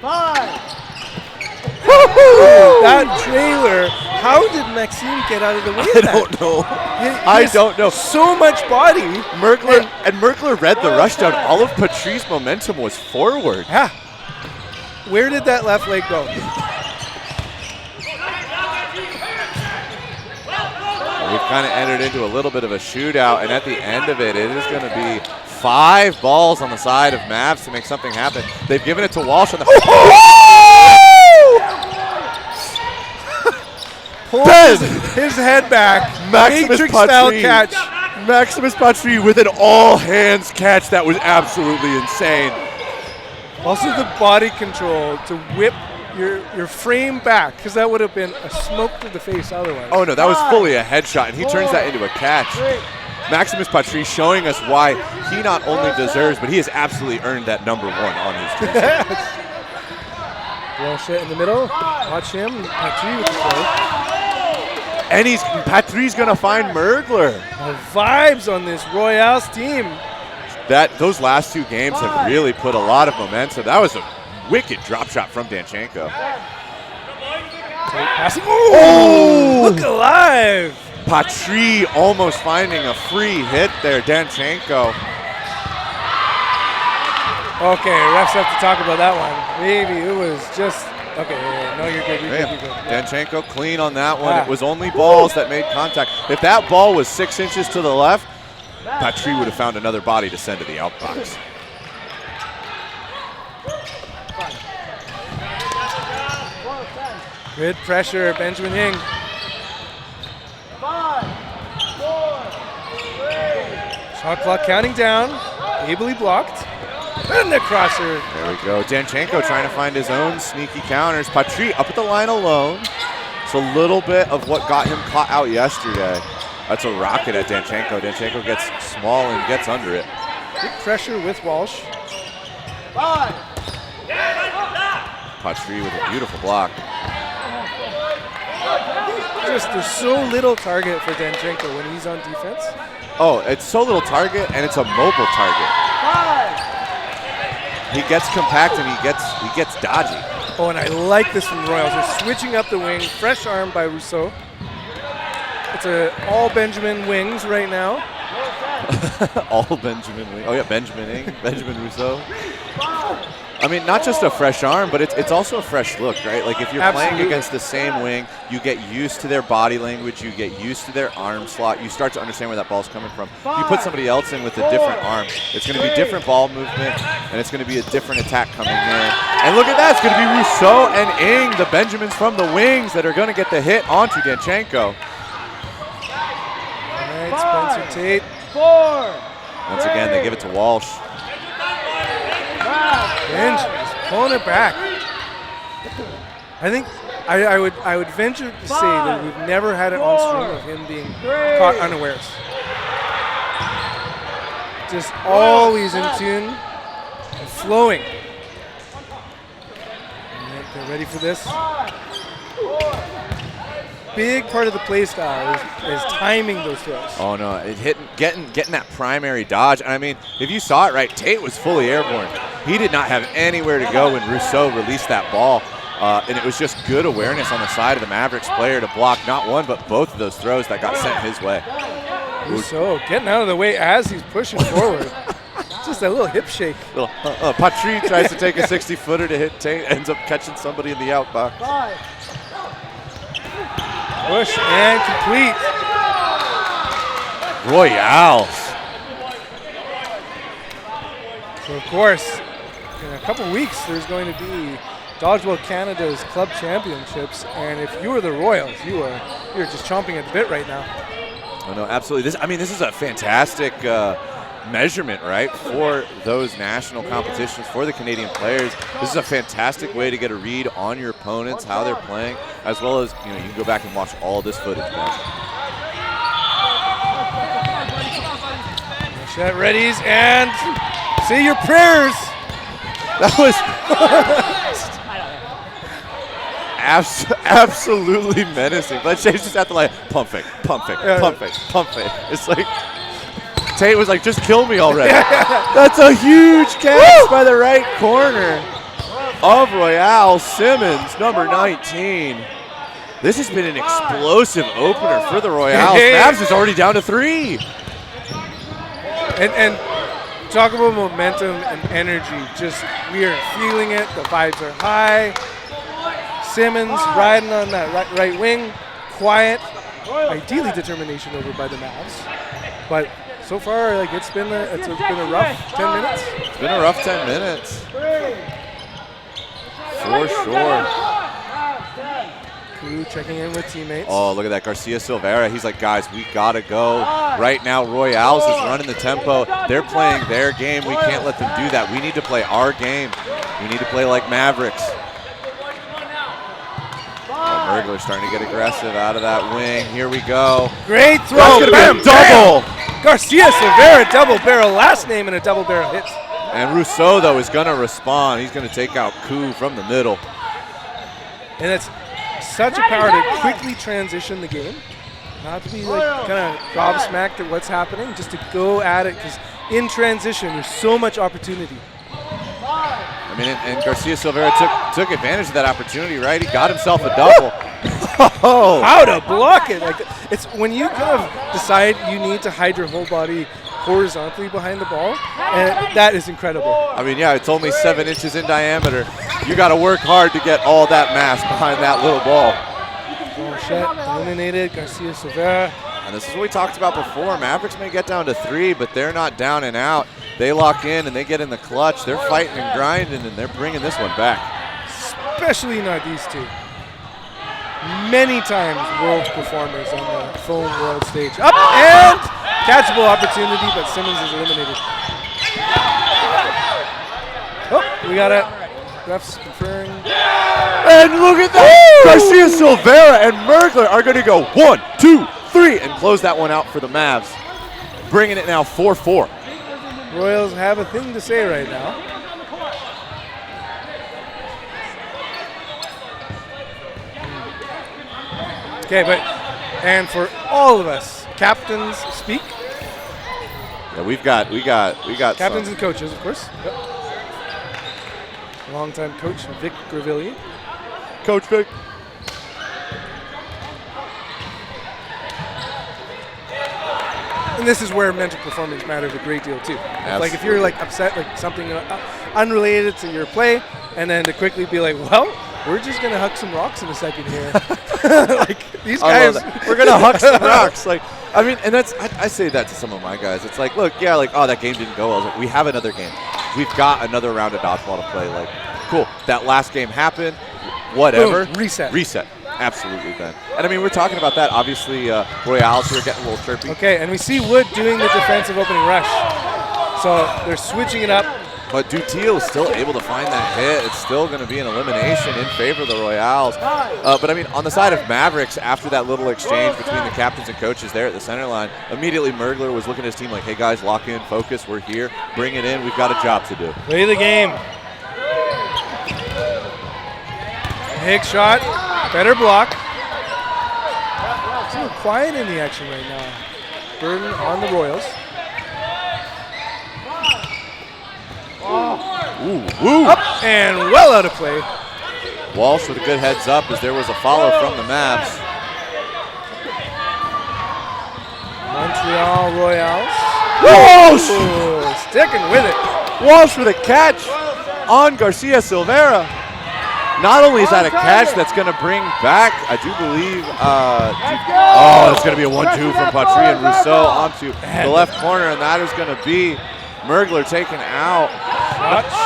5. That trailer. How did Maxime get out of the way of that? I don't know. I don't know. So much body. Merkler read the rush down. All of Patrice's momentum was forward. Yeah. Where did that left leg go? We've kind of entered into a little bit of a shootout, and at the end of it, it is going to be 5 balls on the side of Mavs to make something happen. They've given it to Walsh on the... Pulls his head back. Matrix style catch. Maximus Patry with an all-hands catch. That was absolutely insane. Also the body control to whip your frame back, because that would have been a smoke to the face otherwise. Oh, no, that was fully a headshot, and he turns that into a catch. Maximus Patry showing us why he not only deserves, but he has absolutely earned that number 1 on his jersey. Well, shit in the middle. Watch him. Patry with the throw. And Patry's going to find Mergler. The vibes on this Royals team. Those last 2 games have really put a lot of momentum. That was a wicked drop shot from Danchenko. Passing. Oh! Look alive. Patry almost finding a free hit there. Danchenko. Okay, refs have to talk about that one. Maybe it was just... Okay, no, you're good. You're good. Danchenko clean on that one. It was only balls that made contact. If that ball was 6 inches to the left, Patry would have found another body to send to the outbox. Good pressure, Benjamin Ing. 5, 4, 3. Shot clock counting down. Ably blocked. And the crosser. There we go. Danchenko trying to find his own sneaky counters. Patry up at the line alone. It's a little bit of what got him caught out yesterday. That's a rocket at Danchenko. Danchenko gets small and gets under it. Good pressure with Walsh. 5. Patry with a beautiful block. There's so little target for Danchenko when he's on defense. Oh, it's so little target, and it's a mobile target. 5. He gets compact and he gets dodgy. Oh, and I like this from Royals. They're switching up the wing. Fresh arm by Rousseau. It's all Benjamin wings right now. All Benjamin wings. Oh yeah, Benjamin Ing, Benjamin Rousseau. I mean, not just a fresh arm, but it's also a fresh look, right? Like if you're Absolutely. playing against the same wing, you get used to their body language, you get used to their arm slot, you start to understand where that ball's coming from. You put somebody else in with a different arm, it's going to be different ball movement, and it's going to be a different attack coming in. And look at that, it's going to be Rousseau and Ing, the Benjamins from the wings, that are going to get the hit onto Danchenko. All right, Spencer Tate. 4. Once again, they give it to Walsh. Benj is pulling it back. I think I would venture to say that we've never had an on-stream of him being caught unawares. Just always in tune and flowing. All right, they're ready for this. Big part of the play style is timing those throws. Oh no, getting that primary dodge. And I mean, if you saw it right, Tate was fully airborne. He did not have anywhere to go when Rousseau released that ball. And it was just good awareness on the side of the Mavericks player to block not one, but both of those throws that got sent his way. Rousseau getting out of the way as he's pushing forward. Just a little hip shake. Patry tries to take a 60-footer to hit Tate, ends up catching somebody in the outbox. 5. Push and complete. Royales. So of course, in a couple weeks, there's going to be Dodgeball Canada's Club Championships, and if you are the Royals, you're just chomping at the bit right now. Oh no, absolutely. This is a fantastic measurement, right, for those national competitions, for the Canadian players. This is a fantastic way to get a read on your opponents, how they're playing, as well as, you can go back and watch all this footage back. Shot readies and say your prayers. That was absolutely menacing. But Shane's just at the line, pump fake, pump fake, pump fake, pump fake. It's like, Tate was like, just kill me already. That's a huge catch by the right corner of Royale. Simmons, number 19. This has been an explosive opener for the Royales. Mavs is already down to 3. And talk about momentum and energy. Just, we are feeling it. The vibes are high. Simmons riding on that right wing. Quiet. Ideally determination over by the Mavs. But so far, like it's been a rough 10 minutes. It's been a rough 10 minutes. For sure. Crew checking in with teammates. Oh, look at that. Garcia Silveira. He's like, guys, we got to go. Right now, Royales is running the tempo. They're playing their game. We can't let them do that. We need to play our game. We need to play like Mavericks. Oh, Mergler starting to get aggressive out of that wing. Here we go. Great throw. That's going to be a double. Garcia Silveira, double barrel. Last name and a double barrel hit. And Rousseau, though, is going to respond. He's going to take out Koo from the middle. And it's such a power to quickly transition the game. Not to be like kind of gobsmacked at what's happening, just to go at it, because in transition, there's so much opportunity. I mean, and Garcia Silveira took advantage of that opportunity, right? He got himself a double. Oh. How to block it. Like, it's when you kind of decide you need to hide your whole body horizontally behind the ball, and that is incredible. I mean, yeah, it's only 7 inches in diameter. You got to work hard to get all that mass behind that little ball. Blanchette eliminated Garcia Silveira. And this is what we talked about before. Mavericks may get down to 3, but they're not down and out. They lock in and they get in the clutch. They're fighting and grinding, and they're bringing this one back. Especially not these two. Many times world performers on the foam world stage. Up and catchable opportunity, but Simmons is eliminated. Oh, we got it. Refs conferring. And look at that! Garcia Silveira and Mergler are going to go 1, 2, 3 and close that one out for the Mavs. Bringing it now 4-4. Royals have a thing to say right now. Okay, and for all of us, captains speak. Yeah, we got Captains some. and coaches, of course. Yep. Longtime coach Vic Gravilli. Coach Vic. And this is where mental performance matters a great deal too. Like if you're like upset, like something unrelated to your play, and then to quickly be like, well, we're just gonna huck some rocks in a second here. Like these guys, we're gonna huck some rocks. Like I mean, and that's I say that to some of my guys. It's like, look, yeah, like oh that game didn't go well. Like, we have another game. We've got another round of dodgeball to play. Like, cool. That last game happened. Whatever. Boom, reset. Reset. Absolutely, Ben. And I mean, we're talking about that. Obviously, Royales here getting a little chirpy. Okay, and we see Wood doing the defensive opening rush. So they're switching it up. But Dutil is still able to find that hit. It's still going to be an elimination in favor of the Royales. But I mean, on the side of Mavericks, after that little exchange between the captains and coaches there at the center line, immediately Mergler was looking at his team like, hey guys, lock in, focus, we're here, bring it in, we've got a job to do. Play the game. Hicks shot, better block. It's a little quiet in the action right now. Burden on the Royals. Ooh. Up and well out of play. Walsh with a good heads up as there was a follow from the Mavs. Montreal Royals. Walsh! Ooh, sticking with it. Walsh with a catch on Garcia Silvera. Not only is that a catch that's going to bring back, I do believe, it's going to be a 1-2 from Patry and Rousseau onto the left corner, and that is going to be Mergler taken out.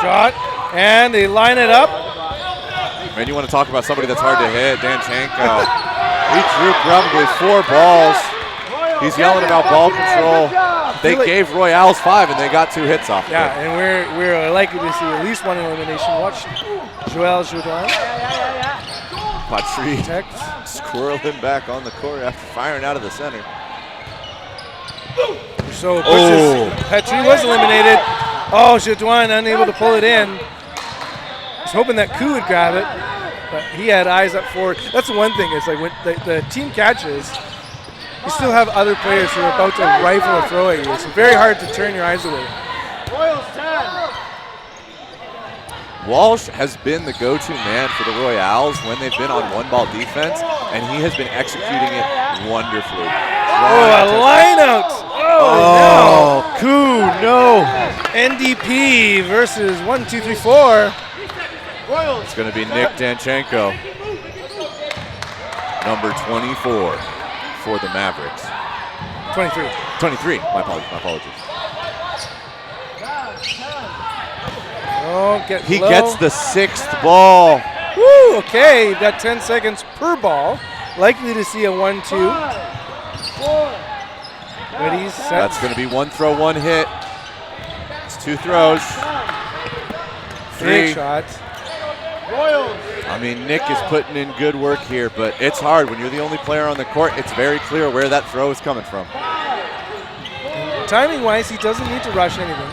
Shot, and they line it up. Man, you want to talk about somebody that's hard to hit, Danchenko. He drew probably 4 balls. He's yelling about ball control. They gave Royales 5, and they got 2 hits off. Yeah, and we're likely to see at least one elimination. Watch Joel Jourdan. Patry squirreling back on the court after firing out of the center. So Patry was eliminated. Oh, Jourdan unable to pull it in. Was hoping that Koo would grab it, but he had eyes up forward. That's the one thing. It's like when the team catches, you still have other players who are about to rifle a throw at you. It's very hard to turn your eyes away. Royals 10. Walsh has been the go-to man for the Royales when they've been on one-ball defense, and he has been executing it wonderfully. A line out. Oh, Koo, no. NDP versus 1, 2, 3, 4. It's going to be Nick Danchenko, number 24 for the Mavericks. 23. 23, my apologies. Oh, he gets the 6th ball. Woo, okay, you've got 10 seconds per ball. Likely to see a 1-2. Ready, set. That's going to be 1 throw, 1 hit. It's 2 throws. 3 Big shots. I mean, Nick is putting in good work here, but it's hard. When you're the only player on the court, it's very clear where that throw is coming from. Timing-wise, he doesn't need to rush anything.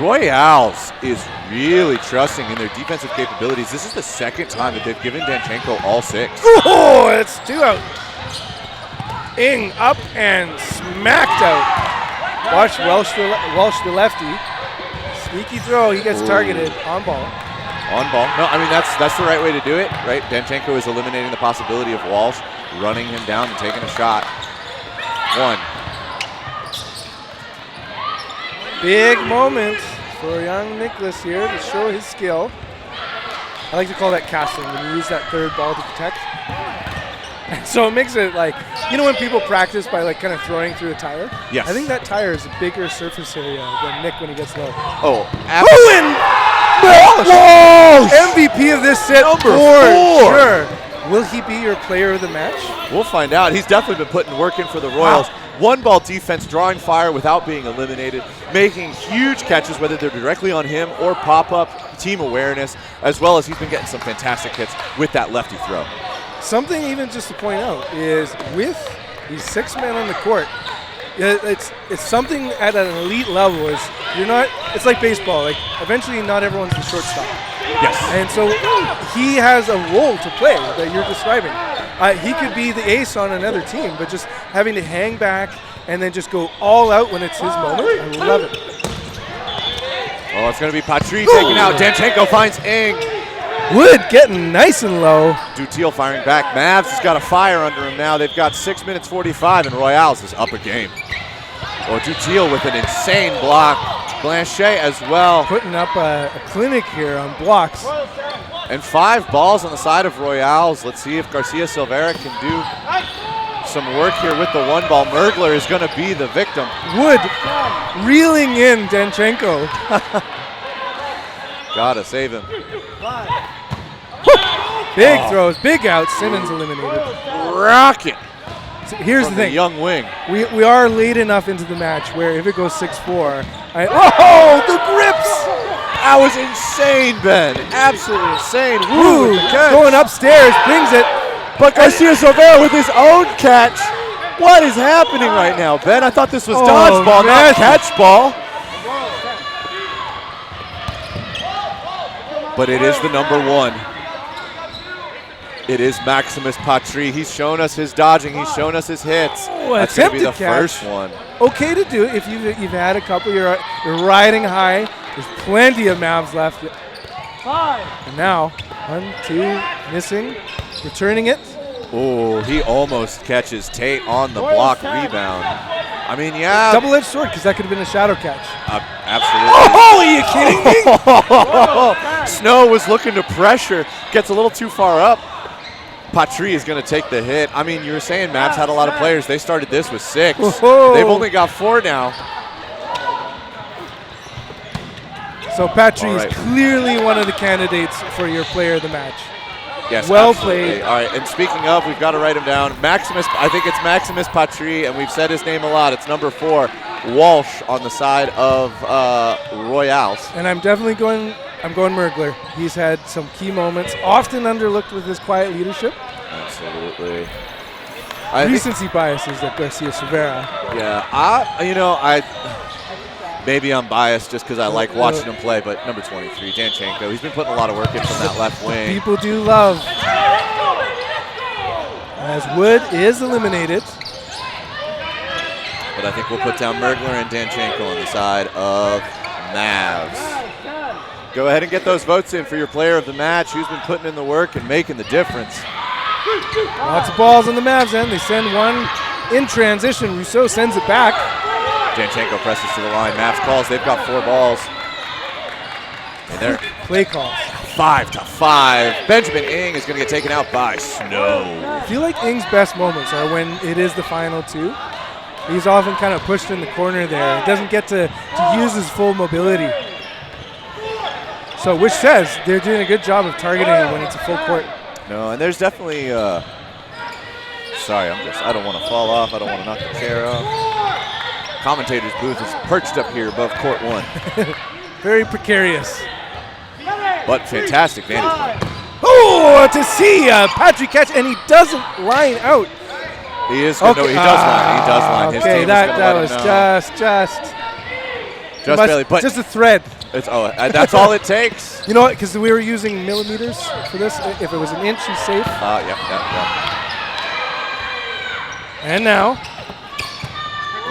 Royales is really trusting in their defensive capabilities. This is the 2nd time that they've given Danchenko all 6. Oh, it's 2 out. Ing up and smacked out. Watch Walsh the lefty. Sneaky throw, he gets targeted on ball. On ball. No, I mean, that's the right way to do it, right? Danchenko is eliminating the possibility of Walsh running him down and taking a shot. 1. Big moment for young Nicholas here to show his skill. I like to call that casting, when you use that 3rd ball to protect. And so it makes it like, you know when people practice by like kind of throwing through a tire? Yes. I think that tire is a bigger surface area than Nick when he gets low. Oh, Walsh! MVP of this set Number for 4. sure. Will he be your player of the match? We'll find out. He's definitely been putting work in for the Royals. Wow. One-ball defense, drawing fire without being eliminated, making huge catches, whether they're directly on him or pop-up, team awareness, as well as he's been getting some fantastic hits with that lefty throw. Something even just to point out is with these 6 men on the court, it's something at an elite level. It's like baseball. Like eventually, not everyone's the shortstop. Yes. And so he has a role to play that you're describing. He could be the ace on another team, but just having to hang back and then just go all out when it's his moment, I love it. Oh, it's going to be Patry taken out. Danchenko finds Ing. Wood getting nice and low. Dutiel firing back. Mavs has got a fire under him now. They've got 6 minutes 45, and Royales is up a game. Oh, Dutiel with an insane block. Blanchet as well. Putting up a clinic here on blocks. And 5 balls on the side of Royales. Let's see if Garcia Silvera can do some work here with the 1 ball. Mergler is going to be the victim. Wood reeling in Danchenko. Gotta save him. Big throws, big outs. Simmons eliminated. Rocket. So here's From the thing. young wing. We are late enough into the match where if it goes 6-4, oh, the grips! That was insane, Ben. Absolutely insane. Ooh, going upstairs, brings it. But Garcia Silvera with his own catch. What is happening right now, Ben? I thought this was dodgeball, not catch ball. But it is the number 1. It is Maximus Patry. He's shown us his dodging. He's shown us his hits. Oh, that's going to be the catch. first one. Okay to do if you've had a couple. You're riding high. There's plenty of Mavs left. 5. And now 1, 2 missing. Returning it. Oh, he almost catches Tate on the block rebound. I mean, yeah. Double-edged sword because that could have been a shadow catch. Absolutely. Oh, are you kidding me? Snow was looking to pressure. Gets a little too far up. Patry is going to take the hit. I mean, you were saying Mavs had a lot of players. They started this with 6. Whoa. They've only got 4 now. So Patry is clearly one of the candidates for your player of the match. Yes, well absolutely. played. All right, and speaking of, we've got to write him down. Maximus, I think it's Maximus Patry, and we've said his name a lot. It's number 4, Walsh on the side of Royales. And I'm definitely going Mergler. He's had some key moments, often underlooked with his quiet leadership. Absolutely. Recency biases at Garcia Silvera. Yeah, maybe I'm biased just because I like watching him play, but number 23, Danchenko, he's been putting a lot of work in from that left wing. People do love. As Wood is eliminated. But I think we'll put down Mergler and Danchenko on the side of Mavs. Go ahead and get those votes in for your player of the match. Who's been putting in the work and making the difference? Lots of balls on the Mavs end. They send one in transition. Rousseau sends it back. Danchenko presses to the line. Mavs calls. They've got 4 balls. And they're play calls. 5-5. Benjamin Ng is going to get taken out by Snow. I feel like Ng's best moments are when it is the final 2. He's often kind of pushed in the corner there. He doesn't get to use his full mobility. So, which says they're doing a good job of targeting him when it's a full court. No, and there's definitely, sorry, I don't want to fall off. I don't want to knock the chair off. Commentator's booth is perched up here above court 1. Very precarious. But fantastic vantage point. Oh, to see Patry catch, and he doesn't line out. He is, no, he does line. He does line. His Okay, team that was just barely, but just a thread. It's that's all it takes. You know what? Because we were using millimeters for this. If it was an inch, he's safe. Yep. And now,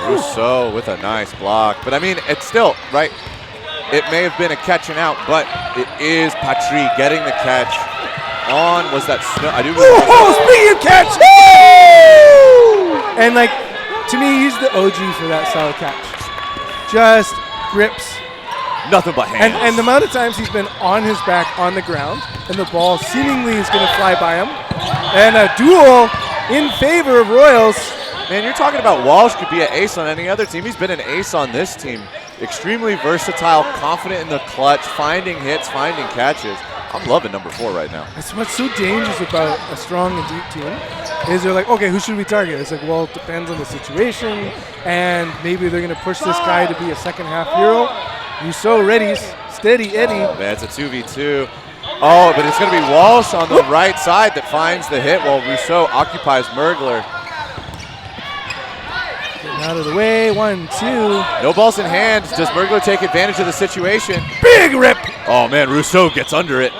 Rousseau with a nice block. But I mean, it's still right. It may have been a catch and out, but it is Patry getting the catch on. Was that Snow? I do. Speaking of catch, and like to me, he's the OG for that style catch. Just grips. Nothing but hands. And the amount of times he's been on his back on the ground, and the ball seemingly is going to fly by him. And a duel in favor of Royals. Man, you're talking about Walsh could be an ace on any other team. He's been an ace on this team. Extremely versatile, confident in the clutch, finding hits, finding catches. I'm loving number 4 right now. That's what's so dangerous about a strong and deep team is they're like, okay, who should we target? It's like, well, it depends on the situation, and maybe they're going to push this guy to be a second half hero. Rousseau ready, steady Eddie. Oh, man, it's a 2v2. Oh, but it's going to be Walsh on the right side that finds the hit while Rousseau occupies Mergler. Getting out of the way, 1, 2. No balls in hand. Does Mergler take advantage of the situation? Big rip. Oh, man, Rousseau gets under it.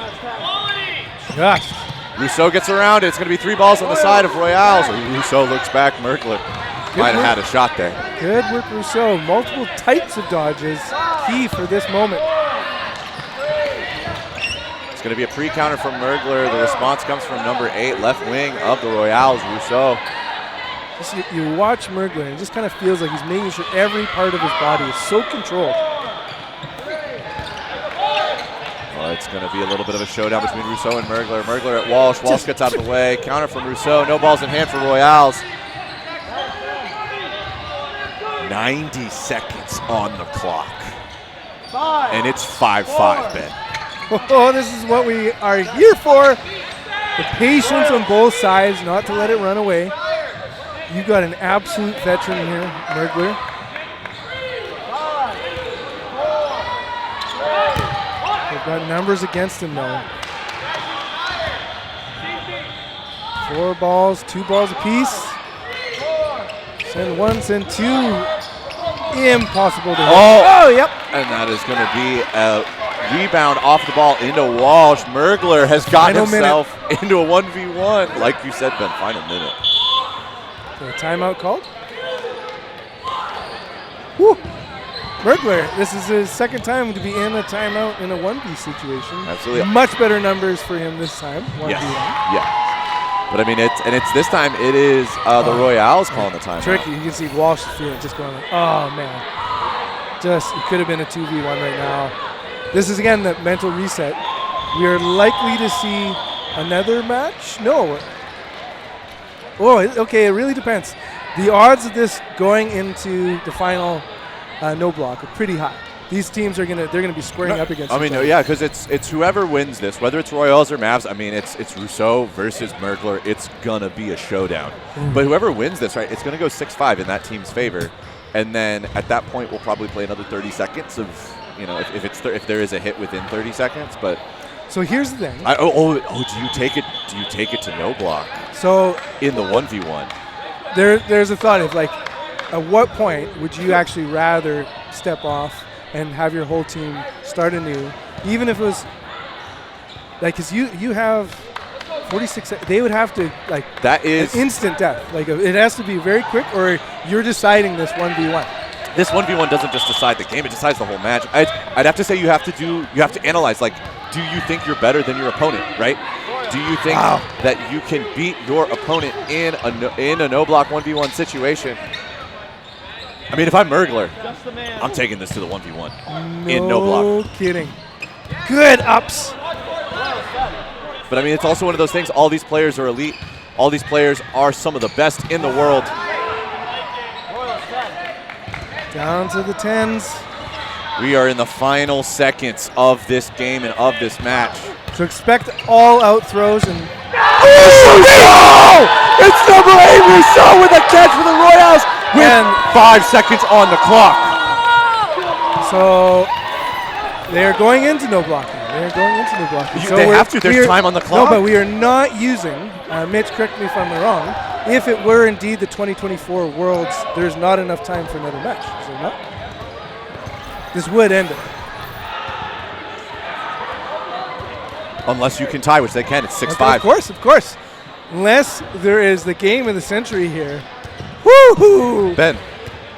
Gosh. Rousseau gets around it. It's going to be 3 balls on the side of Royales. Rousseau looks back. Mergler might have had a shot there. Good work, Rousseau. Multiple types of dodges. Key for this moment. It's going to be a pre-counter from Mergler. The response comes from number 8, left wing of the Royals, Rousseau. Just you watch Mergler, and it just kind of feels like he's making sure every part of his body is so controlled. Well, it's going to be a little bit of a showdown between Rousseau and Mergler. Mergler at Walsh. Walsh gets out of the way. Counter from Rousseau. No balls in hand for Royals. 90 seconds on the clock. And it's 5-5, Ben. Oh, this is what we are here for. The patience on both sides, not to let it run away. You got an absolute veteran here, Mergler. They've got numbers against him, though. 4 balls, 2 balls apiece. Send 1, send 2. Impossible to hit. Oh, yep. And that is going to be a rebound off the ball into Walsh. Mergler has got himself into a 1v1. Like you said, Ben, final minute. A timeout called. Woo. Mergler, this is his second time to be in a timeout in a 1v situation. Absolutely. Much better numbers for him this time. 1v1. Yeah. But I mean, it's this time it is the Royals calling the timeout. Tricky. You can see Walsh just going like, oh man. Just, it could have been a 2v1 right now. This is again the mental reset. We are likely to see another match. No. Oh, okay. It really depends. The odds of this going into the final no block are pretty high. These teams are they're gonna be squaring up against. I mean, yeah, because it's whoever wins this, whether it's Royals or Mavs. I mean, it's Rousseau versus Mergler. It's gonna be a showdown. But whoever wins this, right, it's gonna go 6-5 in that team's favor, and then at that point we'll probably play another 30 seconds of, if there is a hit within 30 seconds. But so here's the thing. Do you take it? Do you take it to no block? So in the 1v1, there's a thought of like, at what point would you actually rather step off and have your whole team start anew, even if it was like, because you have 46 they would have to, like, that is an instant death. Like, it has to be very quick, or you're deciding this 1v1. This 1v1 doesn't just decide the game, it decides the whole match. I'd have to say you have to analyze, like, do you think you're better than your opponent, right? Do you think that you can beat your opponent in a no-block 1v1 situation? I mean, if I'm Mergler, I'm taking this to the 1v1 in no block. No kidding. Good ups. But I mean, it's also one of those things. All these players are elite. All these players are some of the best in the world. Down to the 10s. We are in the final seconds of this game and of this match. So expect all out throws and. Oh! It's number 8 Rousseau with a catch for the Royals with 5 seconds on the clock. So they're going into no blocking. So they have to. There's time on the clock. No, but we are not using, Mitch, correct me if I'm wrong, if it were indeed the 2024 Worlds, there's not enough time for another match, is there not? This would end it. Unless you can tie, which they can. It's 6-5. Of course. Unless there is the game of the century here. Woo-hoo! Ben.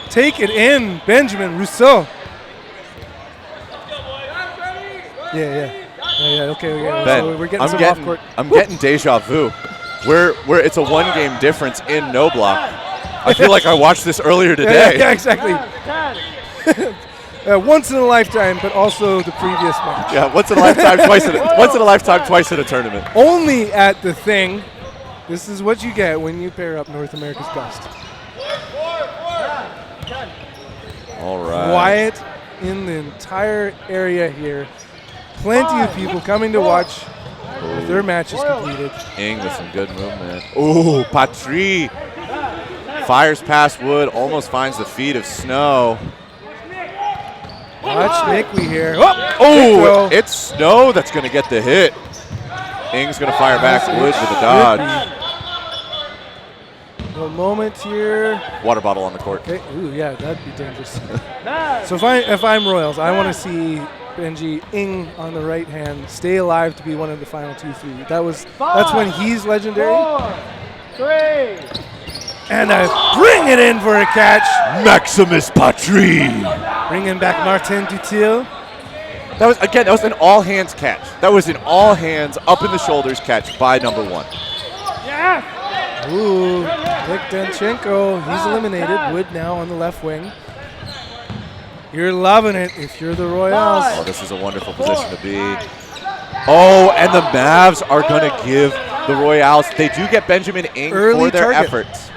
Take it in, Benjamin Rousseau. Yeah, okay. Ben, so we're getting some off-court. I'm getting deja vu. It's a 1-game difference in no block. I feel like I watched this earlier today. Yeah, exactly. Once in a lifetime, but also the previous match. Yeah, once in a lifetime, twice in a tournament. Only at the thing. This is what you get when you pair up North America's best. All right. Quiet in the entire area here. Plenty of people coming to watch their matches completed. Ing with some good movement. Ooh, Patry fires past Wood, almost finds the feet of Snow. Watch Nicky here. Oh, it's Snow that's going to get the hit. Ing's going to fire back Wood with a dodge. A moment here. Water bottle on the court. Okay. Ooh, yeah, that'd be dangerous. So if I'm Royals, I want to see Benji Ing on the right hand stay alive to be one of the final 2-3. That's when he's legendary. 4, 3. And bring it in for a catch. Maximus Patry. Bringing back Martin Dutil. That was an all-hands catch. That was an all-hands, up-in-the-shoulders catch by number 1. Ooh, Nick Danchenko, he's eliminated. Wood now on the left wing. You're loving it if you're the Royals. Oh, this is a wonderful position to be. Oh, and the Mavs are going to give the Royals, they do get Benjamin Ing Early for their target. efforts.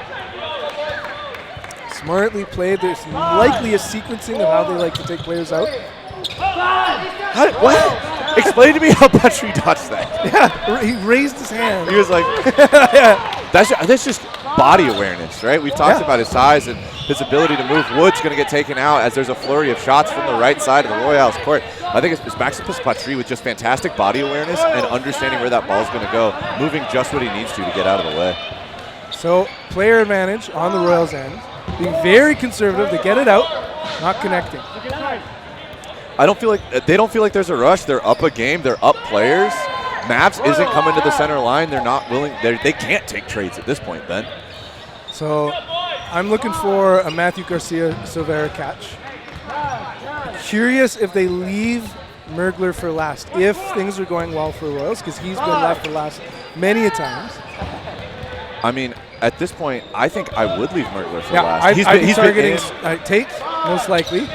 Smartly played. There's likely a sequencing of how they like to take players out. What? Explain to me how Petrie dodged that. Yeah, he raised his hand. He was like, that's just body awareness, right? We've talked about his size and his ability to move. Wood's going to get taken out as there's a flurry of shots from the right side of the Royals court. I think it's Maximus Petrie with just fantastic body awareness and understanding where that ball's going to go, moving just what he needs to get out of the way. So player advantage on the Royals' end, being very conservative. They get it out, not connecting. They don't feel like there's a rush. They're up a game. They're up players. Mavs isn't coming to the center line. They're not willing. They can't take trades at this point, Ben. So I'm looking for a Matthew Garcia-Silvera catch. Curious if they leave Mergler for last, if things are going well for Royals, because he's been left for last many a times. I mean, at this point, I think I would leave Mergler for Yeah, last. I'd be targeting Tate, most likely.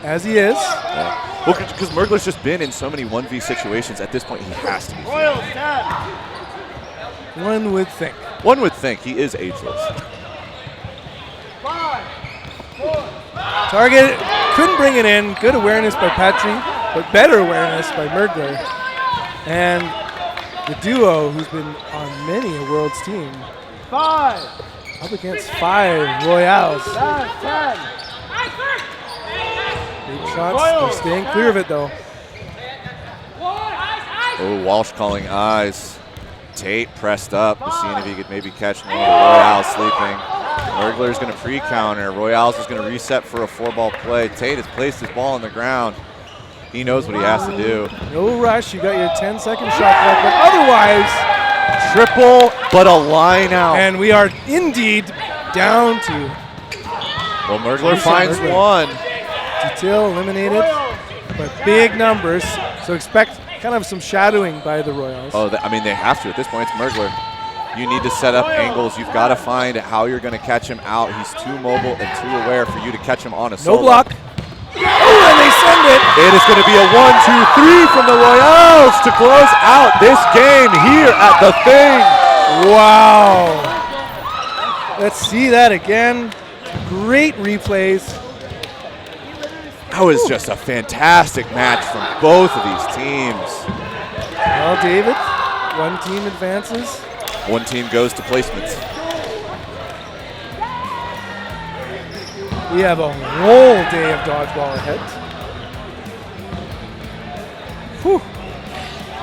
As he is. Yeah. Well, because Mergler's just been in so many 1v situations, at this point he has to be. One would think. One would think he is ageless. Target, couldn't bring it in. Good awareness by Petrie, but better awareness by Mergler. And the duo who's been on many a World's team. Up against 5 Royals. Big shots, they're staying clear of it though. Oh, Walsh calling eyes. Tate pressed up, seeing if he could maybe catch one of the Royals sleeping. Mergler's going to pre-counter. Royals is going to reset for a 4-ball play. Tate has placed his ball on the ground. He knows what he has to do. No rush, you got your 10-second shot clock, but otherwise, triple, but a line out. And we are indeed down to. Well, Mergler finds one. Detail eliminated, but big numbers. So expect kind of some shadowing by the Royals. Oh, I mean, they have to at this point. It's Mergler. You need to set up angles. You've got to find how you're going to catch him out. He's too mobile and too aware for you to catch him on a solo. No block. Oh, and they send it. It is going to be a 1-2-3 from the Royals to close out this game here at the Thing. Wow. Let's see that again. Great replays. That was just a fantastic match from both of these teams. Well, David, one team advances. One team goes to placements. We have a whole day of dodgeball ahead. Whew.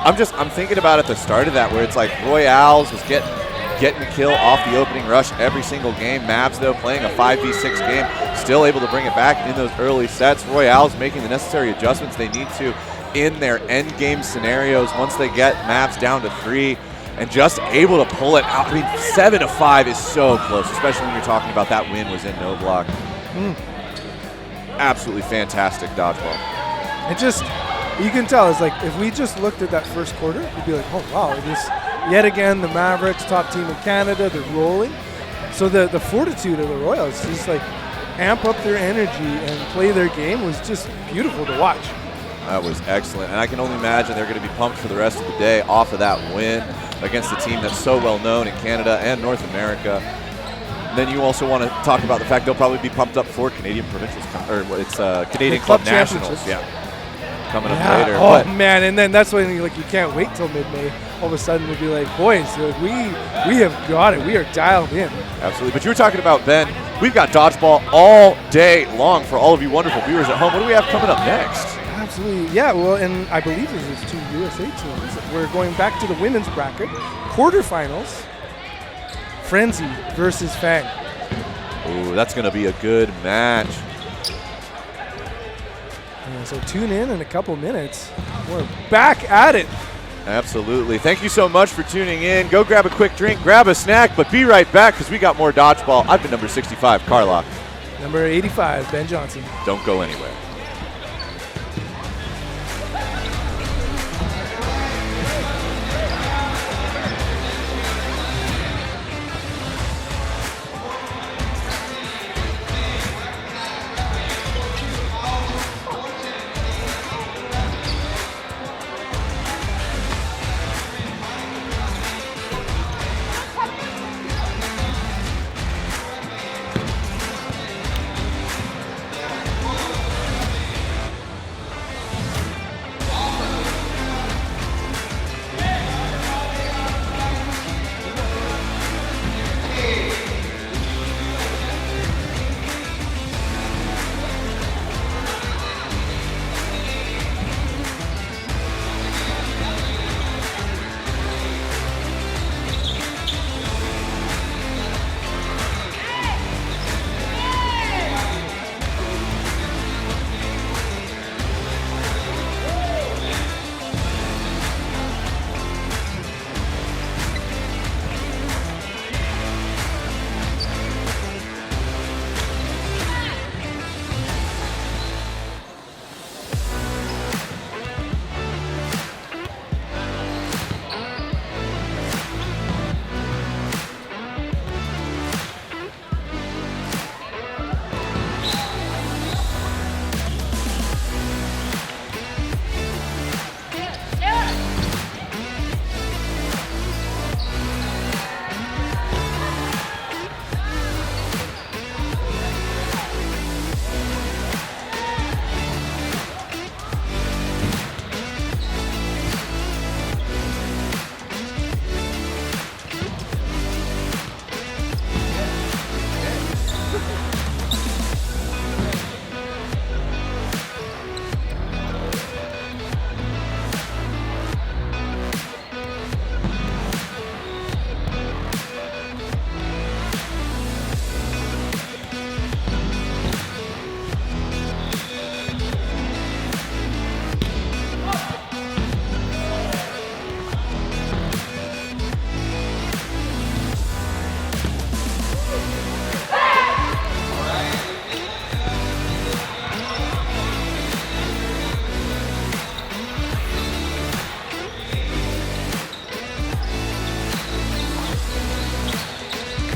I'm thinking about at the start of that where it's like Royals was getting the kill off the opening rush every single game. Mavs, though, playing a 5v6 game, still able to bring it back in those early sets. Royals making the necessary adjustments they need to in their end game scenarios once they get Mavs down to 3 and just able to pull it out. I mean, 7-5 is so close, especially when you're talking about that win was in no block. Absolutely fantastic dodgeball. It just, you can tell, it's like if we just looked at that first quarter, we'd be like, oh wow, this yet again the Mavericks, top team in Canada, they're rolling. So the fortitude of the Royals, just like amp up their energy and play their game was just beautiful to watch. That was excellent, and I can only imagine they're going to be pumped for the rest of the day off of that win against a team that's so well known in Canada and North America. And then you also want to talk about the fact they'll probably be pumped up for Canadian Provincials, Canadian Club Nationals, coming up later. Oh man, and then that's when you can't wait till mid-May. All of a sudden we'll be like, boys, we have got it. We are dialed in. Absolutely. But you were talking about, Ben, we've got dodgeball all day long for all of you wonderful viewers at home. What do we have coming up next? Absolutely. Yeah, well, and I believe there's 2 USA teams. We're going back to the women's bracket. Quarterfinals. Frenzy versus Fang. Ooh, that's going to be a good match. Yeah, so tune in a couple minutes. We're back at it. Absolutely. Thank you so much for tuning in. Go grab a quick drink, grab a snack, but be right back because we got more dodgeball. I've been number 65, Carlock. Number 85, Ben Johnson. Don't go anywhere.